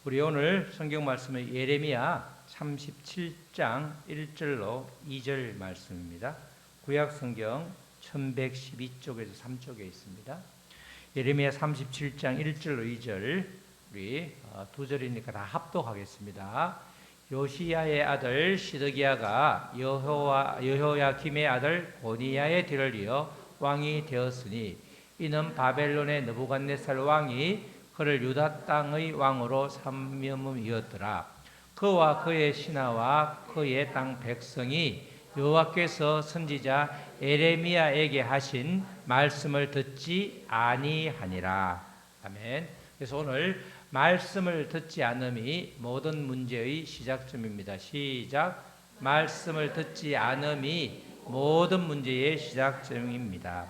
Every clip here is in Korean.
우리 오늘 성경 말씀은 예레미야 37장 1절로 2절 말씀입니다. 구약 성경 1112쪽에서 3쪽에 있습니다. 예레미야 37장 1절로 2절 우리 두 절이니까 다 합독하겠습니다. 요시야의 아들 시드기야가 여호야김의 아들 고니야의 뒤를 이어 왕이 되었으니 이는 바벨론의 느부갓네살 왕이 그를 유다 땅의 왕으로 삼음이었더라. 그와 그의 신하와 그의 땅 백성이 여호와께서 선지자 예레미야에게 하신 말씀을 듣지 아니하니라. 아멘. 그래서 오늘 말씀을 듣지 않음이 모든 문제의 시작점입니다. 시작. 말씀을 듣지 않음이 모든 문제의 시작점입니다.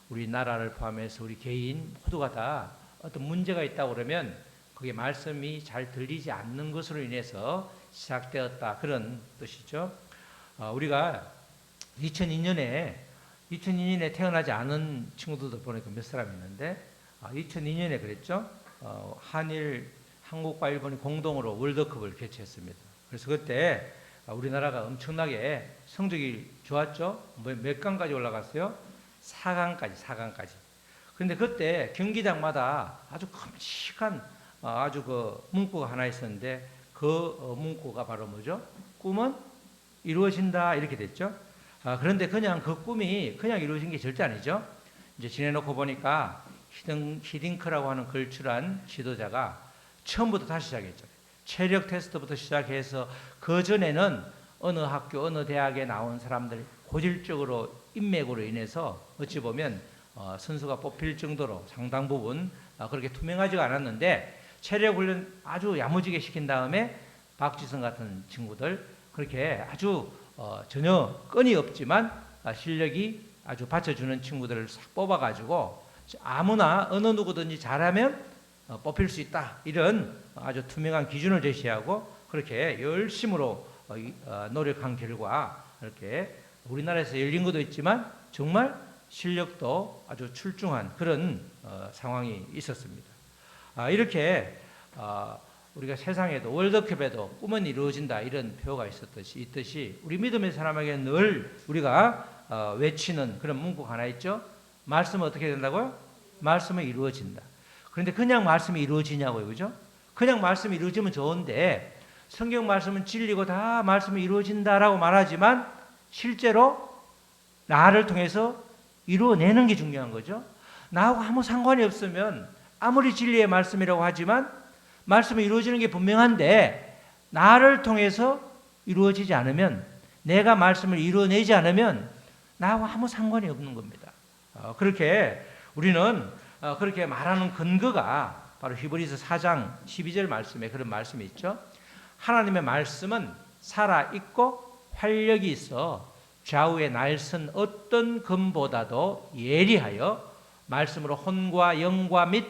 우리나라를 포함해서 우리 개인 모두가 다 어떤 문제가 있다고 그러면 그게 말씀이 잘 들리지 않는 것으로 인해서 시작되었다, 그런 뜻이죠. 우리가 2002년에 태어나지 않은 친구들도 보니까 몇 사람 있는데 2002년에 그랬죠. 한국과 일본이 공동으로 월드컵을 개최했습니다. 그래서 그때 우리나라가 엄청나게 성적이 좋았죠. 몇 강까지 올라갔어요? 4강까지. 그런데 그때 경기장마다 아주 큼직한 아주 그 문구가 하나 있었는데 그 문구가 바로 뭐죠? 꿈은 이루어진다, 이렇게 됐죠. 그런데 그냥 그 꿈이 그냥 이루어진 게 절대 아니죠. 이제 지내놓고 보니까 히딩크라고 하는 걸출한 지도자가 처음부터 다시 시작했죠. 체력 테스트부터 시작해서 그 전에는 어느 학교 어느 대학에 나온 사람들 고질적으로 인맥으로 인해서 어찌 보면 선수가 뽑힐 정도로 상당 부분 그렇게 투명하지가 않았는데 체력 훈련 아주 야무지게 시킨 다음에 박지성 같은 친구들 그렇게 아주 전혀 끈이 없지만 실력이 아주 받쳐주는 친구들을 싹 뽑아가지고 아무나 어느 누구든지 잘하면 뽑힐 수 있다, 이런 아주 투명한 기준을 제시하고 그렇게 열심으로 노력한 결과 이렇게 우리나라에서 열린 것도 있지만 정말 실력도 아주 출중한 그런 상황이 있었습니다. 이렇게 우리가 세상에도 월드컵에도 꿈은 이루어진다, 이런 표가 있듯이 우리 믿음의 사람에게는 늘 우리가 외치는 그런 문구가 하나 있죠. 말씀은 어떻게 된다고요? 말씀은 이루어진다. 그런데 그냥 말씀이 이루어지냐고요, 그죠? 그냥 말씀이 이루어지면 좋은데 성경 말씀은 진리고 다 말씀이 이루어진다라고 말하지만 실제로 나를 통해서 이루어내는 게 중요한 거죠. 나하고 아무 상관이 없으면 아무리 진리의 말씀이라고 하지만 말씀이 이루어지는 게 분명한데 나를 통해서 이루어지지 않으면, 내가 말씀을 이루어내지 않으면 나하고 아무 상관이 없는 겁니다. 그렇게 우리는 그렇게 말하는 근거가 바로 히브리서 4장 12절 말씀에 그런 말씀이 있죠. 하나님의 말씀은 살아있고 활력이 있어 좌우에 날선 어떤 금보다도 예리하여 말씀으로 혼과 영과 및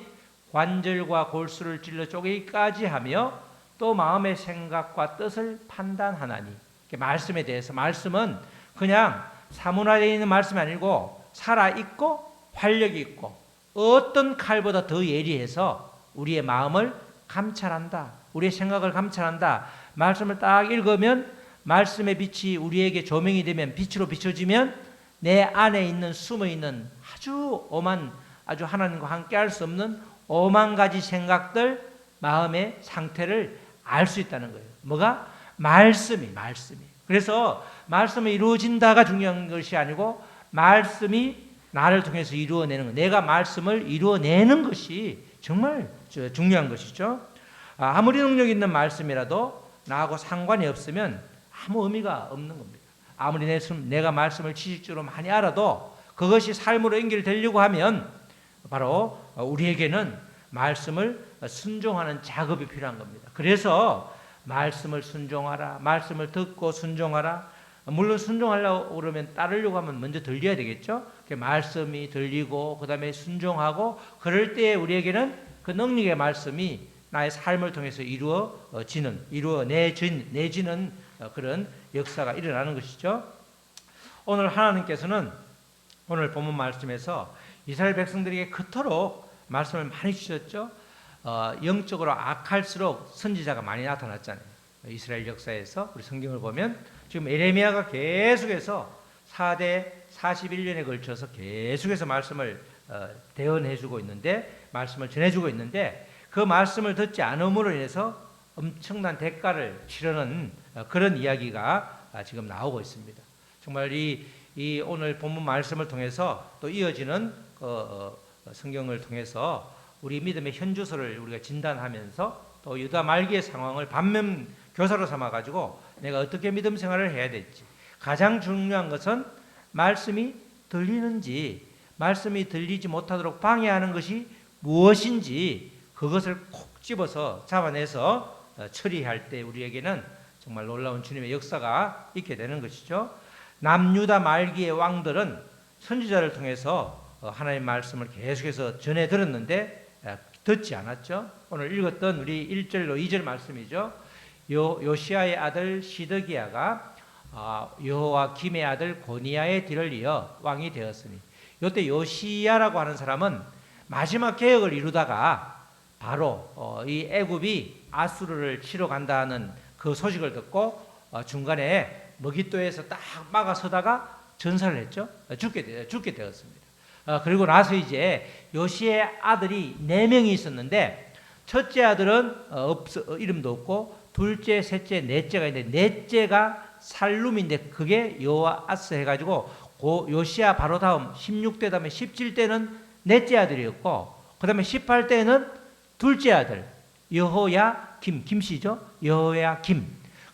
관절과 골수를 찔러 쪼개기까지 하며 또 마음의 생각과 뜻을 판단하나니. 말씀에 대해서, 말씀은 그냥 사문화되어 있는 말씀이 아니고 살아있고 활력이 있고 어떤 칼보다 더 예리해서 우리의 마음을 감찰한다, 우리의 생각을 감찰한다. 말씀을 딱 읽으면 말씀의 빛이 우리에게 조명이 되면, 빛으로 비춰지면 내 안에 있는 숨어있는 아주 엄한, 아주 하나님과 함께 할 수 없는 오만 가지 생각들, 마음의 상태를 알 수 있다는 거예요. 뭐가? 말씀이. 그래서 말씀이 이루어진다가 중요한 것이 아니고 말씀이 나를 통해서 이루어내는 것, 내가 말씀을 이루어내는 것이 정말 중요한 것이죠. 아무리 능력 있는 말씀이라도 나하고 상관이 없으면 아무 의미가 없는 겁니다. 아무리 내가 말씀을 지식적으로 많이 알아도 그것이 삶으로 연결되려고 하면 바로 우리에게는 말씀을 순종하는 작업이 필요한 겁니다. 그래서 말씀을 순종하라, 말씀을 듣고 순종하라. 물론 순종하려고 그러면 따르려고 하면 먼저 들려야 되겠죠. 말씀이 들리고 그 다음에 순종하고 그럴 때 우리에게는 그 능력의 말씀이 나의 삶을 통해서 이루어내지는 그런 역사가 일어나는 것이죠. 오늘 하나님께서는 오늘 본문 말씀에서 이스라엘 백성들에게 그토록 말씀을 많이 주셨죠. 영적으로 악할수록 선지자가 많이 나타났잖아요. 이스라엘 역사에서 우리 성경을 보면 지금 에레미야가 계속해서 4대 41년에 걸쳐서 계속해서 말씀을 대언해주고 있는데, 말씀을 전해주고 있는데, 그 말씀을 듣지 않음으로 인해서 엄청난 대가를 치르는 그런 이야기가 지금 나오고 있습니다. 정말 이 오늘 본문 말씀을 통해서 또 이어지는 성경을 통해서 우리 믿음의 현주소를 우리가 진단하면서 또 유다 말기의 상황을 반면 교사로 삼아가지고 내가 어떻게 믿음 생활을 해야 될지, 가장 중요한 것은 말씀이 들리는지, 말씀이 들리지 못하도록 방해하는 것이 무엇인지 그것을 콕 집어서 잡아내서 처리할 때 우리에게는 정말 놀라운 주님의 역사가 있게 되는 것이죠. 남유다 말기의 왕들은 선지자를 통해서 하나님의 말씀을 계속해서 전해 들었는데 듣지 않았죠. 오늘 읽었던 우리 1절로 2절 말씀이죠. 요시야의 아들 시드기야가 여호와김의 아들 고니야의 뒤를 이어 왕이 되었으니, 이때 요시야라고 하는 사람은 마지막 개혁을 이루다가 바로 이 애굽이 아수르를 치러 간다는 그 소식을 듣고 중간에 머깃도에서 딱 막아서다가 전사를 했죠. 죽게 되었습니다. 그리고 나서 이제 요시의 아들이 4명이 있었는데, 첫째 아들은 이름도 없고, 둘째, 셋째, 넷째가 있는데, 넷째가 살룸인데 그게 요아스 해가지고 요시야 바로 다음 16대 다음에 17대는 넷째 아들이었고, 그 다음에 18대는 둘째 아들 여호야김, 김씨죠. 여호야김.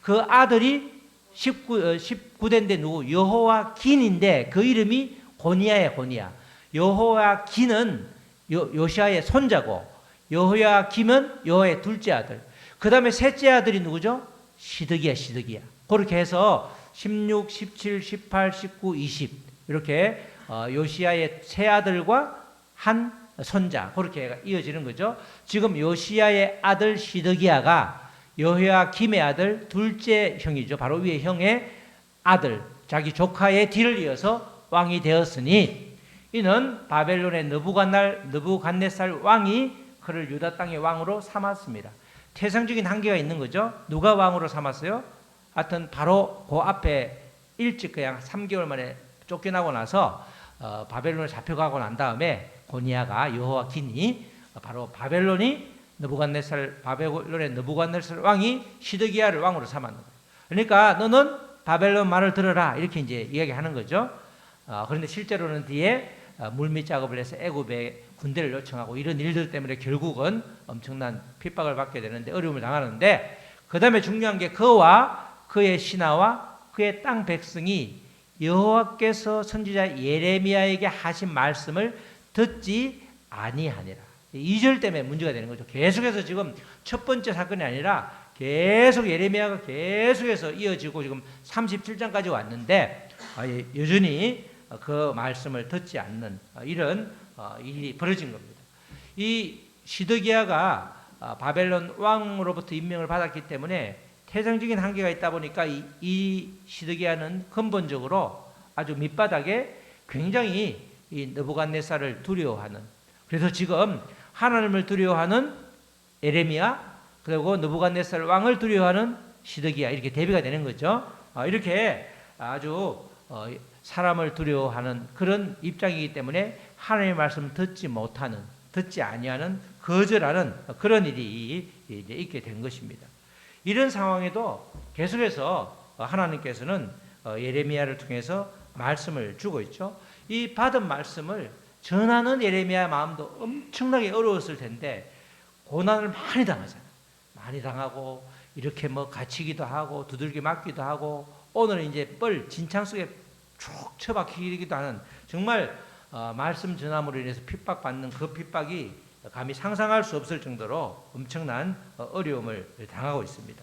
그 아들이 19대인데 누구? 여호와긴인데 그 이름이 고니야예요. 고니야. 여호와긴은 요시야의 손자고, 여호야김은 여호와의 둘째 아들. 그 다음에 셋째 아들이 누구죠? 시드기야. 그렇게 해서 16, 17, 18, 19, 20 이렇게 요시야의 세 아들과 한 손자, 그렇게 이어지는 거죠. 지금 요시야의 아들 시드기야가 여호야김의 아들 둘째 형이죠. 바로 위에 형의 아들, 자기 조카의 뒤를 이어서 왕이 되었으니, 이는 바벨론의 느부갓네살 왕이 그를 유다 땅의 왕으로 삼았습니다. 태생적인 한계가 있는 거죠. 누가 왕으로 삼았어요? 하여튼 바로 그 앞에 일찍 그냥 3개월 만에 쫓겨나고 나서 바벨론을 잡혀가고 난 다음에 고니야가 여호와긴이 바로 바벨론의 느부갓네살 왕이 시드기야를 왕으로 삼았는 거예요. 그러니까 너는 바벨론 말을 들어라, 이렇게 이제 이야기하는 거죠. 그런데 실제로는 뒤에 물밑 작업을 해서 애굽에 군대를 요청하고 이런 일들 때문에 결국은 엄청난 핍박을 받게 되는데, 어려움을 당하는데, 그 다음에 중요한 게 그와 그의 신하와 그의 땅 백성이 여호와께서 선지자 예레미야에게 하신 말씀을 듣지 아니하니라. 2절 때문에 문제가 되는 거죠. 계속해서 지금 첫 번째 사건이 아니라 계속 예레미야가 계속해서 이어지고 지금 37장까지 왔는데 여전히 그 말씀을 듣지 않는 이런 일이 벌어진 겁니다. 이 시드기야가 바벨론 왕으로부터 임명을 받았기 때문에 태생적인 한계가 있다 보니까 이 시드기야는 근본적으로 아주 밑바닥에 굉장히 이 느부갓네살을 두려워하는, 그래서 지금 하나님을 두려워하는 에레미야, 그리고 느부갓네살 왕을 두려워하는 시드기야, 이렇게 대비가 되는 거죠. 이렇게 아주 사람을 두려워하는 그런 입장이기 때문에 하나님의 말씀을 듣지 아니하는, 거절하는 그런 일이 이제 있게 된 것입니다. 이런 상황에도 계속해서 하나님께서는 예레미야를 통해서 말씀을 주고 있죠. 이 받은 말씀을 전하는 예레미야 마음도 엄청나게 어려웠을 텐데, 고난을 많이 당하잖아요. 많이 당하고 이렇게 갇히기도 하고 두들겨 맞기도 하고, 오늘은 이제 진창 속에 쭉 처박히기도 하는, 정말 말씀 전함으로 인해서 핍박받는 그 핍박이 감히 상상할 수 없을 정도로 엄청난 어려움을 당하고 있습니다.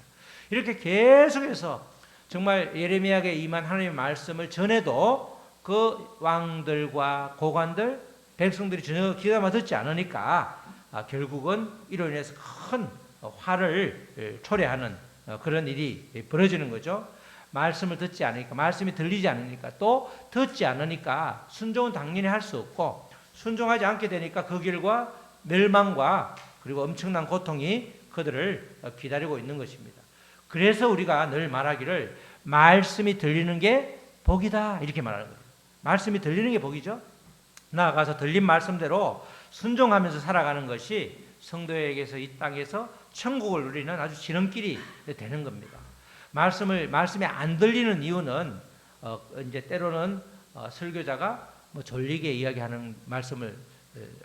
이렇게 계속해서 정말 예레미야에게 임한 하나님의 말씀을 전해도 그 왕들과 고관들, 백성들이 전혀 귀담아 듣지 않으니까 결국은 이로 인해서 큰 화를 초래하는 그런 일이 벌어지는 거죠. 말씀을 듣지 않으니까, 말씀이 들리지 않으니까, 또 듣지 않으니까 순종은 당연히 할 수 없고, 순종하지 않게 되니까 그 결과 멸망과 그리고 엄청난 고통이 그들을 기다리고 있는 것입니다. 그래서 우리가 늘 말하기를 말씀이 들리는 게 복이다 이렇게 말하는 거예요. 말씀이 들리는 게 복이죠. 나아가서 들린 말씀대로 순종하면서 살아가는 것이 성도에게서 이 땅에서 천국을 누리는 아주 지름길이 되는 겁니다. 말씀이 안 들리는 이유는 이제 때로는 설교자가 뭐 졸리게 이야기하는 말씀을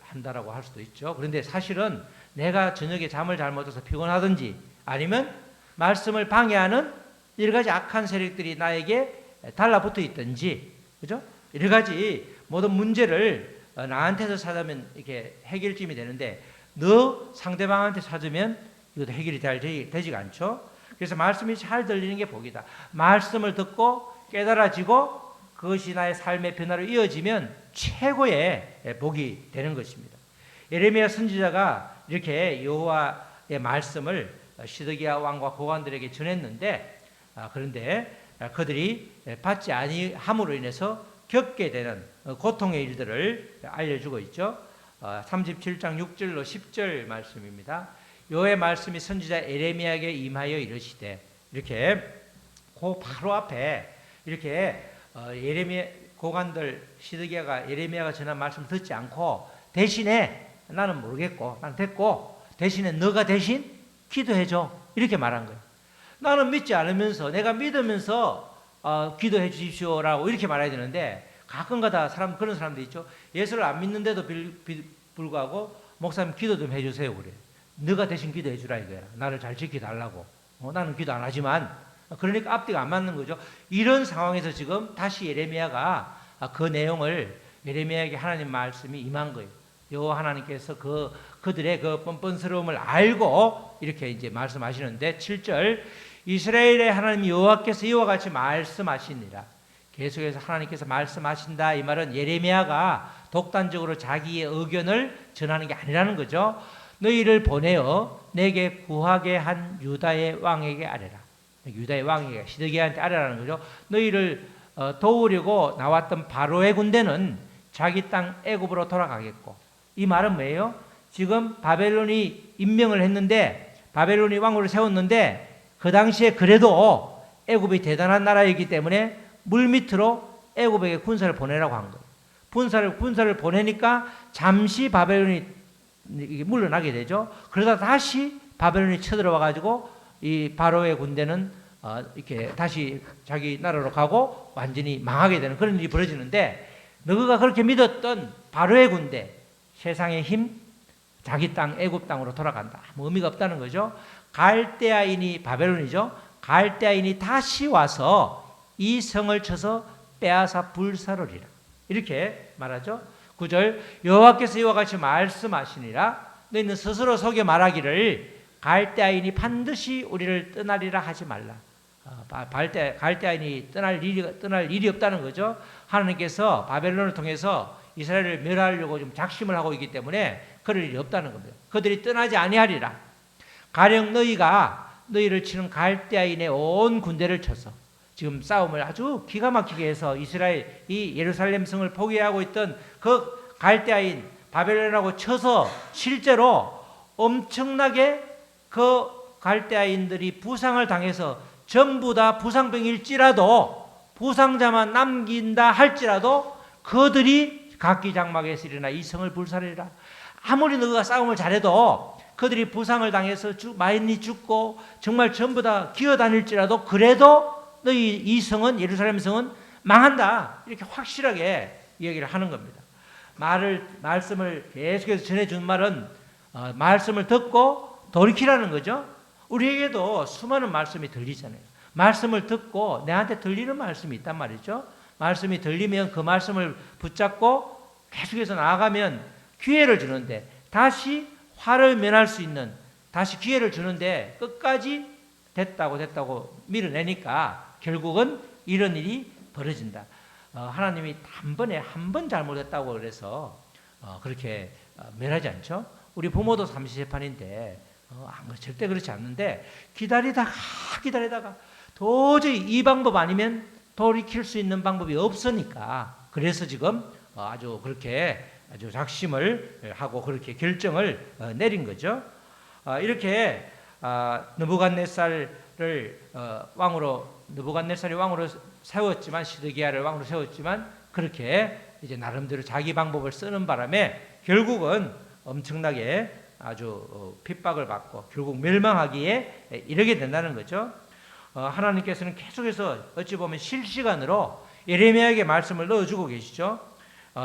한다라고 할 수도 있죠. 그런데 사실은 내가 저녁에 잠을 잘못 자서 피곤하든지 아니면 말씀을 방해하는 여러 가지 악한 세력들이 나에게 달라붙어 있든지, 그죠? 여러 가지 모든 문제를 나한테서 찾으면 이렇게 해결점이 되는데 너 상대방한테 찾으면 이것도 해결이 잘 되지가 않죠. 그래서 말씀이 잘 들리는 게 복이다. 말씀을 듣고 깨달아지고 그것이 나의 삶의 변화로 이어지면 최고의 복이 되는 것입니다. 예레미야 선지자가 이렇게 여호와의 말씀을 시드기야 왕과 고관들에게 전했는데 그런데 그들이 받지 아니함으로 인해서 겪게 되는 고통의 일들을 알려주고 있죠. 37장 6절로 10절 말씀입니다. 여호와의 말씀이 선지자 예레미야에게 임하여 이르시되, 이렇게 그 바로 앞에 이렇게 예레미야 고관들 시드기야가 예레미야가 전한 말씀을 듣지 않고 대신에 나는 모르겠고 난 됐고 대신에 너가 대신 기도해줘 이렇게 말한 거예요. 나는 믿지 않으면서 내가 믿으면서 기도해 주십시오라고 이렇게 말해야 되는데 가끔가다 그런 사람들 있죠. 예수를 안 믿는데도 불구하고 목사님 기도 좀 해주세요 그래. 너가 대신 기도해 주라 이거야. 나를 잘 지켜달라고. 나는 기도 안 하지만 그러니까 앞뒤가 안 맞는 거죠. 이런 상황에서 지금 다시 예레미야가 그 내용을 예레미야에게 하나님 말씀이 임한 거예요. 여호와 하나님께서 그들의 그 뻔뻔스러움을 알고 이렇게 이제 말씀하시는데 7절 이스라엘의 하나님 여호와께서 이와 같이 말씀하시니라. 계속해서 하나님께서 말씀하신다. 이 말은 예레미야가 독단적으로 자기의 의견을 전하는 게 아니라는 거죠. 너희를 보내어 내게 구하게 한 유다의 왕에게 아뢰라. 유다의 왕에게 시드기야한테 아뢰라는 거죠. 너희를 도우려고 나왔던 바로의 군대는 자기 땅 애굽으로 돌아가겠고, 이 말은 뭐예요? 지금 바벨론이 임명을 했는데 바벨론이 왕으로 세웠는데 그 당시에 그래도 애굽이 대단한 나라이기 때문에 물밑으로 애굽에게 군사를 보내라고 한 거예요. 군사를 보내니까 잠시 바벨론이 물러나게 되죠. 그러다 다시 바벨론이 쳐들어와 가지고 이 바로의 군대는 이렇게 다시 자기 나라로 가고 완전히 망하게 되는 그런 일이 벌어지는데, 너가 그렇게 믿었던 바로의 군대, 세상의 힘, 자기 땅 애굽 땅으로 돌아간다. 아무 의미가 없다는 거죠. 갈대아인이 바벨론이죠. 갈대아인이 다시 와서 이 성을 쳐서 빼앗아 불사르리라. 이렇게 말하죠. 9절 여호와께서 이와 같이 말씀하시니라. 너희는 스스로 속여 말하기를 갈대아인이 반드시 우리를 떠나리라 하지 말라. 갈대아인이 떠날 일이 없다는 거죠. 하나님께서 바벨론을 통해서 이스라엘을 멸하려고 좀 작심을 하고 있기 때문에 그럴 일이 없다는 겁니다. 그들이 떠나지 아니하리라. 가령 너희를 치는 갈대아인의 온 군대를 쳐서 지금 싸움을 아주 기가 막히게 해서 이스라엘 이 예루살렘 성을 포기하고 있던 그 갈대아인 바벨론하고 쳐서 실제로 엄청나게 그 갈대아인들이 부상을 당해서 전부 다 부상병일지라도 부상자만 남긴다 할지라도 그들이 각기장막에서 일어나 이 성을 불사르리라. 아무리 너가 싸움을 잘해도 그들이 부상을 당해서 많이 죽고 정말 전부 다 기어다닐지라도 그래도 너희 이 성은 예루살렘 성은 망한다. 이렇게 확실하게 얘기를 하는 겁니다. 말씀을 계속해서 전해준 말은 말씀을 듣고 돌이키라는 거죠. 우리에게도 수많은 말씀이 들리잖아요. 말씀을 듣고 내한테 들리는 말씀이 있단 말이죠. 말씀이 들리면 그 말씀을 붙잡고 계속해서 나아가면 기회를 주는데 다시 화를 면할 수 있는 다시 기회를 주는데 끝까지 됐다고 밀어내니까 결국은 이런 일이 벌어진다. 하나님이 단번에 한 번 잘못했다고 그래서 그렇게 멸하지 않죠. 우리 부모도 삼시세판인데 절대 그렇지 않는데 기다리다가 도저히 이 방법 아니면 돌이킬 수 있는 방법이 없으니까 그래서 지금 아주 그렇게 아주 작심을 하고 그렇게 결정을 내린 거죠. 이렇게 느부갓네살이 왕으로 세웠지만, 시드기야를 왕으로 세웠지만, 그렇게 이제 나름대로 자기 방법을 쓰는 바람에 결국은 엄청나게 아주 핍박을 받고 결국 멸망하기에 이르게 된다는 거죠. 하나님께서는 계속해서 어찌 보면 실시간으로 예레미야에게 말씀을 넣어주고 계시죠.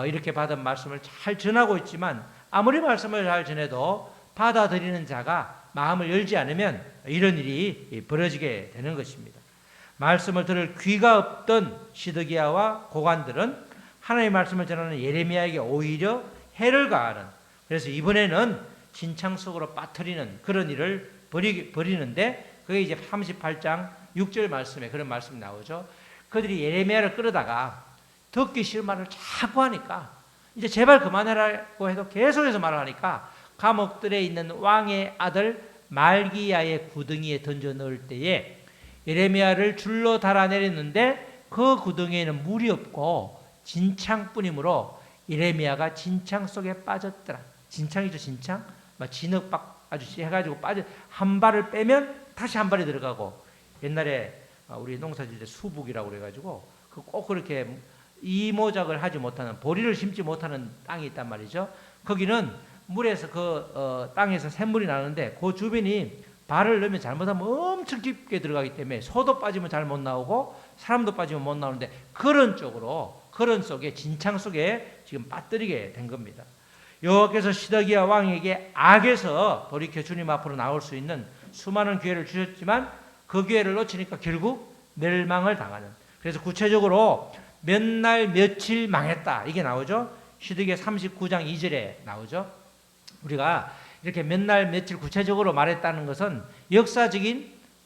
이렇게 받은 말씀을 잘 전하고 있지만 아무리 말씀을 잘 전해도 받아들이는 자가 마음을 열지 않으면 이런 일이 벌어지게 되는 것입니다. 말씀을 들을 귀가 없던 시드기야와 고관들은 하나님의 말씀을 전하는 예레미야에게 오히려 해를 가하는, 그래서 이번에는 진창 속으로 빠뜨리는 그런 일을 벌이는데, 그게 이제 38장 6절 말씀에 그런 말씀이 나오죠. 그들이 예레미야를 끌어다가 듣기 싫은 말을 자꾸 하니까, 이제 제발 그만하라고 해도 계속해서 말을 하니까 감옥들에 있는 왕의 아들 말기야의 구덩이에 던져 넣을 때에 예레미야를 줄로 달아내렸는데 그 구덩이에는 물이 없고 진창뿐이므로 예레미야가 진창 속에 빠졌더라. 진창이죠, 진창. 막 진흙박 아주 해가지고 빠져, 한 발을 빼면 다시 한 발이 들어가고, 옛날에 우리 농사질 때 수북이라고 그래가지고 꼭 그렇게 이모작을 하지 못하는, 보리를 심지 못하는 땅이 있단 말이죠. 거기는 물에서 땅에서 샘물이 나는데 그 주변이 발을 넣으면 잘못하면 엄청 깊게 들어가기 때문에 소도 빠지면 잘 못 나오고 사람도 빠지면 못 나오는데, 그런 속에 진창 속에 지금 빠뜨리게 된 겁니다. 여호와께서 시드기야 왕에게 악에서 돌이켜 주님 앞으로 나올 수 있는 수많은 기회를 주셨지만 그 기회를 놓치니까 결국 멸망을 당하는, 그래서 구체적으로 몇 날 며칠 망했다 이게 나오죠. 시드기야 39장 2절에 나오죠. 우리가 이렇게 몇 날 며칠 구체적으로 말했다는 것은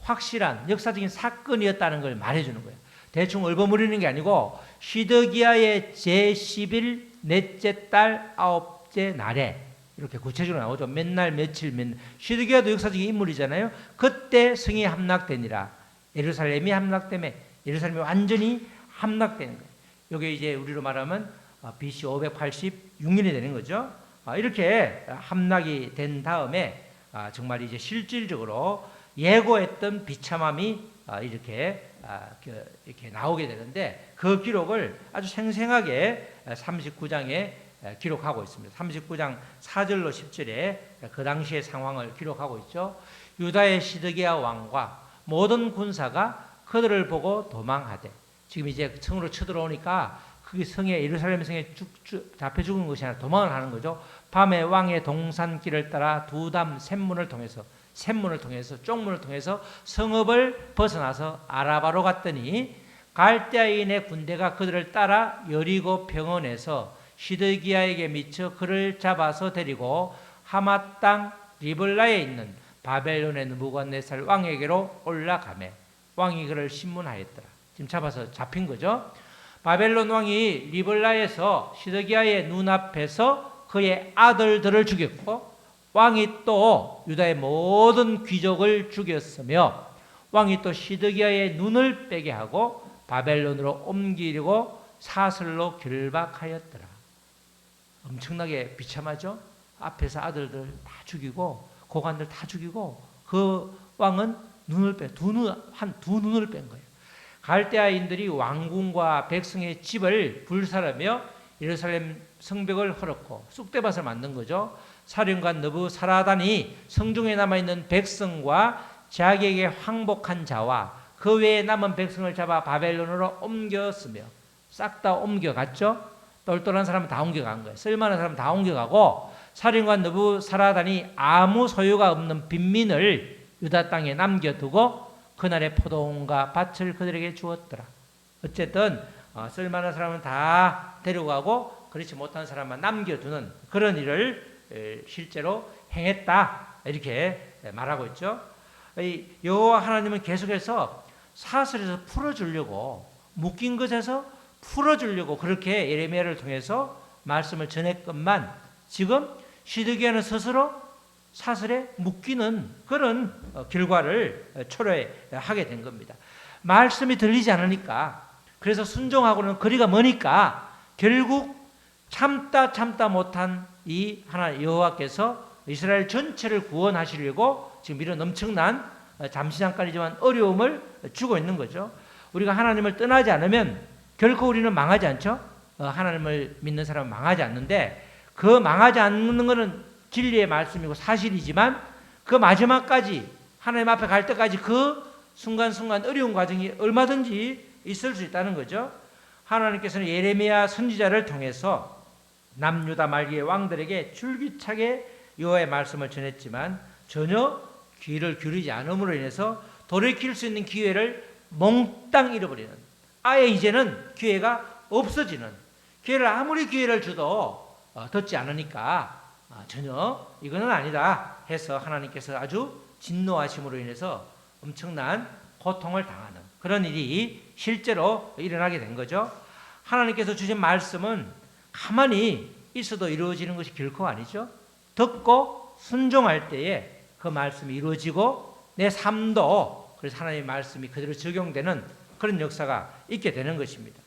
확실한 역사적인 사건이었다는 걸 말해주는 거예요. 대충 얼버무리는 게 아니고, 시드기야의 제10일 넷째 달 9째 날에 이렇게 구체적으로 나오죠. 몇 날 며칠 시드기야도 역사적인 인물이잖아요. 그때 성이 함락되니라. 예루살렘이 함락되며 예루살렘이 완전히 함락되는 거예요. 이게 이제 우리로 말하면 BC 586년이 되는 거죠. 이렇게 함락이 된 다음에 정말 이제 실질적으로 예고했던 비참함이 이렇게 나오게 되는데, 그 기록을 아주 생생하게 39장에 기록하고 있습니다. 39장 4절로 10절에 그 당시의 상황을 기록하고 있죠. 유다의 시드기야 왕과 모든 군사가 그들을 보고 도망하되, 지금 이제 성으로 쳐들어오니까 그 성에, 예루살렘 성에 잡혀 죽은 것이 아니라 도망을 하는 거죠. 밤에 왕의 동산길을 따라 두담 샘문을 통해서 쪽문을 통해서 성읍을 벗어나서 아라바로 갔더니 갈대아인의 군대가 그들을 따라 여리고 병원에서 시드기야에게 미쳐 그를 잡아서 데리고 하맛 땅 리블라에 있는 바벨론의 느부갓네살 왕에게로 올라가매 왕이 그를 신문하였더라. 지금 잡힌 거죠. 바벨론 왕이 리블라에서 시드기야의 눈앞에서 그의 아들들을 죽였고, 왕이 또 유다의 모든 귀족을 죽였으며, 왕이 또 시드기야의 눈을 빼게 하고 바벨론으로 옮기려고 사슬로 결박하였더라. 엄청나게 비참하죠. 앞에서 아들들 다 죽이고 고관들 다 죽이고, 그 왕은 두 눈을 뺀 거예요. 갈대아인들이 왕궁과 백성의 집을 불살하며 예루살렘 성벽을 헐었고 쑥대밭을 만든 거죠. 사령관 느부사라단이 성중에 남아있는 백성과 자기에게 항복한 자와 그 외에 남은 백성을 잡아 바벨론으로 옮겼으며, 싹 다 옮겨갔죠. 똘똘한 사람은 다 옮겨간 거예요. 쓸만한 사람은 다 옮겨가고, 사령관 느부사라단이 아무 소유가 없는 빈민을 유다 땅에 남겨두고 그날의 포도원과 밭을 그들에게 주었더라. 어쨌든 쓸만한 사람은 다 데려가고 그렇지 못한 사람만 남겨두는 그런 일을 실제로 행했다, 이렇게 말하고 있죠. 여호와 하나님은 계속해서 사슬에서 풀어주려고, 묶인 것에서 풀어주려고 그렇게 예레미야를 통해서 말씀을 전했건만, 지금 시드기야는 스스로 사슬에 묶이는 그런 결과를 초래하게 된 겁니다. 말씀이 들리지 않으니까, 그래서 순종하고는 거리가 머니까 결국 참다 못한 이 하나님 여호와께서 이스라엘 전체를 구원하시려고 지금 이런 엄청난 잠시 잠깐이지만 어려움을 주고 있는 거죠. 우리가 하나님을 떠나지 않으면 결코 우리는 망하지 않죠. 하나님을 믿는 사람은 망하지 않는데, 그 망하지 않는 것은 진리의 말씀이고 사실이지만, 그 마지막까지 하나님 앞에 갈 때까지 그 순간순간 어려운 과정이 얼마든지 있을 수 있다는 거죠. 하나님께서는 예레미야 선지자를 통해서 남유다 말기의 왕들에게 줄기차게 여호와의 말씀을 전했지만 전혀 귀를 기울이지 않음으로 인해서 돌이킬 수 있는 기회를 몽땅 잃어버리는, 아예 이제는 기회가 없어지는, 기회를 아무리 기회를 줘도 듣지 않으니까 전혀 이거는 아니다 해서 하나님께서 아주 진노하심으로 인해서 엄청난 고통을 당하는 그런 일이 실제로 일어나게 된 거죠. 하나님께서 주신 말씀은 가만히 있어도 이루어지는 것이 결코 아니죠. 듣고 순종할 때에 그 말씀이 이루어지고 내 삶도 그래서 하나님의 말씀이 그대로 적용되는 그런 역사가 있게 되는 것입니다.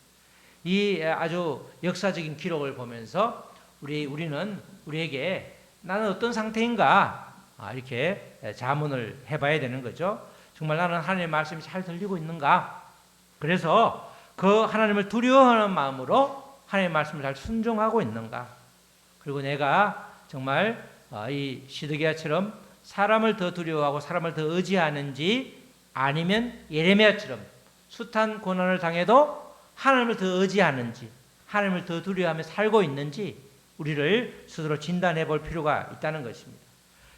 이 아주 역사적인 기록을 보면서 우리는 우리에게 나는 어떤 상태인가 이렇게 자문을 해봐야 되는 거죠. 정말 나는 하나님의 말씀이 잘 들리고 있는가? 그래서 그 하나님을 두려워하는 마음으로 하나님의 말씀을 잘 순종하고 있는가? 그리고 내가 정말 이 시드기야처럼 사람을 더 두려워하고 사람을 더 의지하는지, 아니면 예레미야처럼 숱한 고난을 당해도 하나님을 더 의지하는지, 하나님을 더 두려워하며 살고 있는지 우리를 스스로 진단해 볼 필요가 있다는 것입니다.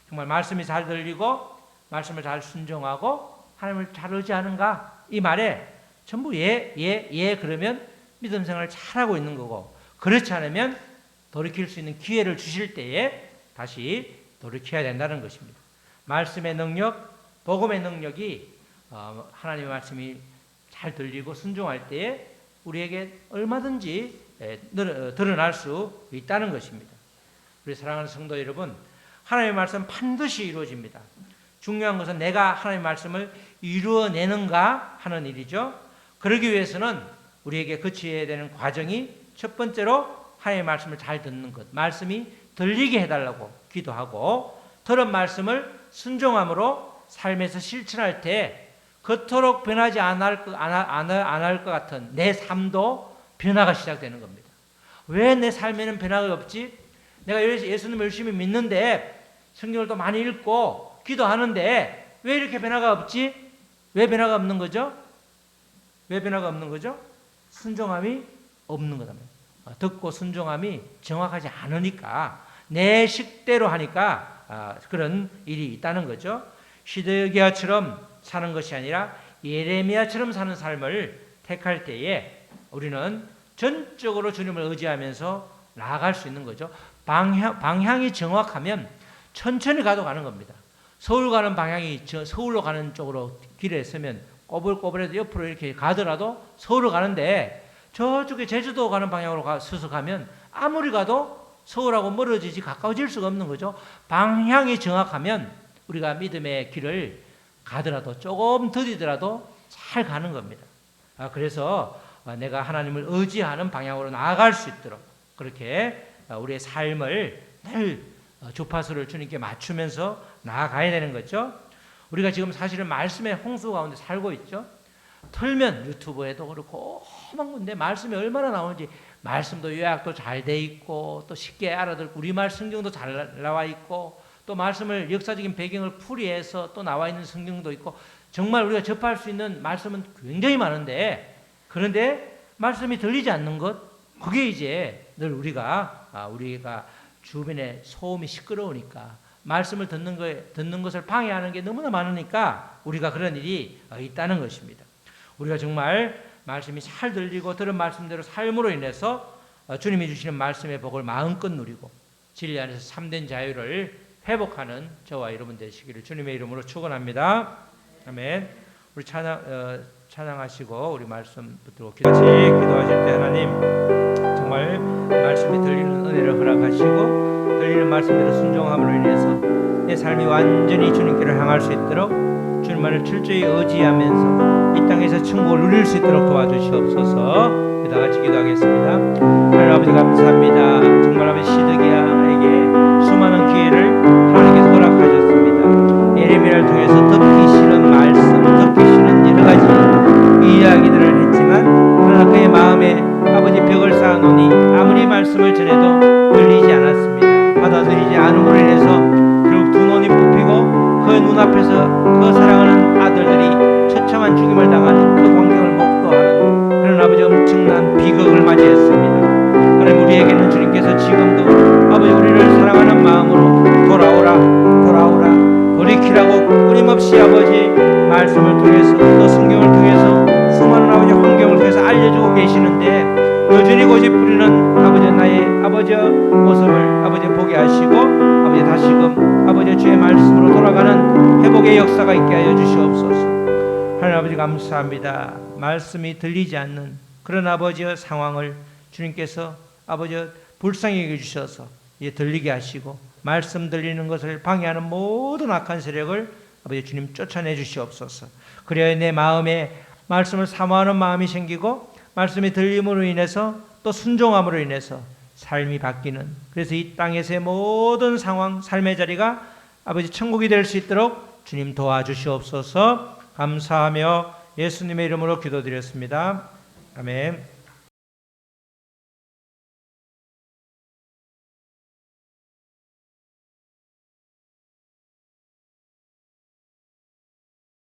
정말 말씀이 잘 들리고 말씀을 잘 순종하고 하나님을 잘 의지하는가? 이 말에 전부 예 그러면 믿음 생활을 잘하고 있는 거고, 그렇지 않으면 돌이킬 수 있는 기회를 주실 때에 다시 돌이켜야 된다는 것입니다. 말씀의 능력, 복음의 능력이 하나님의 말씀이 잘 들리고 순종할 때에 우리에게 얼마든지 드러날 수 있다는 것입니다. 우리 사랑하는 성도 여러분, 하나님의 말씀은 반드시 이루어집니다. 중요한 것은 내가 하나님의 말씀을 이루어내는가 하는 일이죠. 그러기 위해서는 우리에게 거쳐야 되는 과정이 첫 번째로 하나님의 말씀을 잘 듣는 것, 말씀이 들리게 해달라고 기도하고, 들은 말씀을 순종함으로 삶에서 실천할 때 그토록 변하지 않을 것 같은 내 삶도 변화가 시작되는 겁니다. 왜 내 삶에는 변화가 없지? 내가 예수님을 열심히 믿는데 성경을 또 많이 읽고 기도하는데 왜 이렇게 변화가 없지? 왜 변화가 없는 거죠? 왜 변화가 없는 거죠? 순종함이 없는 거다. 듣고 순종함이 정확하지 않으니까, 내 식대로 하니까 그런 일이 있다는 거죠. 시드기야처럼 사는 것이 아니라 예레미야처럼 사는 삶을 택할 때에 우리는 전적으로 주님을 의지하면서 나아갈 수 있는 거죠. 방향이 정확하면 천천히 가도 가는 겁니다. 서울 가는 방향이 서울로 가는 쪽으로 길에 서면 꼬불꼬불해도 옆으로 이렇게 가더라도 서울로 가는데, 저쪽에 제주도 가는 방향으로 서서 가면 아무리 가도 서울하고 멀어지지 가까워질 수가 없는 거죠. 방향이 정확하면 우리가 믿음의 길을 가더라도 조금 더디더라도 잘 가는 겁니다. 그래서 내가 하나님을 의지하는 방향으로 나아갈 수 있도록 그렇게 우리의 삶을 늘 주파수를 주님께 맞추면서 나아가야 되는 거죠. 우리가 지금 사실은 말씀의 홍수 가운데 살고 있죠. 틀면 유튜브에도 그렇고 험한 건데 말씀이 얼마나 나오는지, 말씀도 요약도 잘 돼 있고 또 쉽게 알아듣고 우리말 성경도 잘 나와 있고 또 말씀을 역사적인 배경을 풀이해서 또 나와 있는 성경도 있고, 정말 우리가 접할 수 있는 말씀은 굉장히 많은데, 그런데 말씀이 들리지 않는 것, 그게 이제 늘 우리가 주변에 소음이 시끄러우니까, 말씀을 듣는 것을 방해하는 게 너무나 많으니까 우리가 그런 일이 있다는 것입니다. 우리가 정말 말씀이 잘 들리고 들은 말씀대로 삶으로 인해서 주님이 주시는 말씀의 복을 마음껏 누리고 진리 안에서 참된 자유를 회복하는 저와 여러분 되시기를 주님의 이름으로 축원합니다. 아멘. 우리 찬양하시고 우리 말씀 붙들고 같이 기도하실 때 하나님 정말 말씀이 들리는 은혜를 허락하시고 들리는 말씀대로 순종함으로 인해서 내 삶이 완전히 주님께로 향할 수 있도록 주님만을 철저히 의지하면서 이 땅에서 천국을 누릴 수 있도록 도와주시옵소서. 다 같이 기도하겠습니다. 하나님 아버지 감사합니다. 정말 아버지 시드기야에게 수많은 기회를 하나님께서 허락하셨습니다. 예레미야를 통해서 듣기 싫은 말씀, 듣기 싫은 여러 가지 이야기들을 했지만 그러나 그의 마음에 아버지 벽을 쌓아놓으니 아무리 말씀을 전해도 들리지 않았습니다. 받아들이지 않음으로 인해서 결국 두 눈이 뽑히고 그 눈앞에서 그 사랑하는 아들들이 처참한 죽임을 당하는 그 광경을 목도하는 그런 아버지 엄청난 비극을 맞이했습니다. 하나님 우리에게는 주님께서 지금도 아버지 우리를 사랑하는 마음으로 돌아오라 돌이키라고 끊임없이 아버지 말씀을 통해서 또 성경을 통해서 수많은 아버지 환경을 통해서 알려주고 계시는데 여전히 고집부리는 아버지 나의 아버지 모습을 아버지 보게 하시고 아버지 다시금 아버지 주의 말씀으로 돌아가는 회복의 역사가 있게 하여 주시옵소서. 하나님 아버지 감사합니다. 말씀이 들리지 않는 그런 아버지의 상황을 주님께서 아버지 불쌍히 여겨주셔서 들리게 하시고 말씀 들리는 것을 방해하는 모든 악한 세력을 아버지 주님 쫓아내 주시옵소서. 그래야 내 마음에 말씀을 사모하는 마음이 생기고 말씀이 들림으로 인해서 또 순종함으로 인해서 삶이 바뀌는 그래서 이 땅에서의 모든 상황 삶의 자리가 아버지 천국이 될 수 있도록 주님 도와주시옵소서. 감사하며 예수님의 이름으로 기도드렸습니다. 아멘.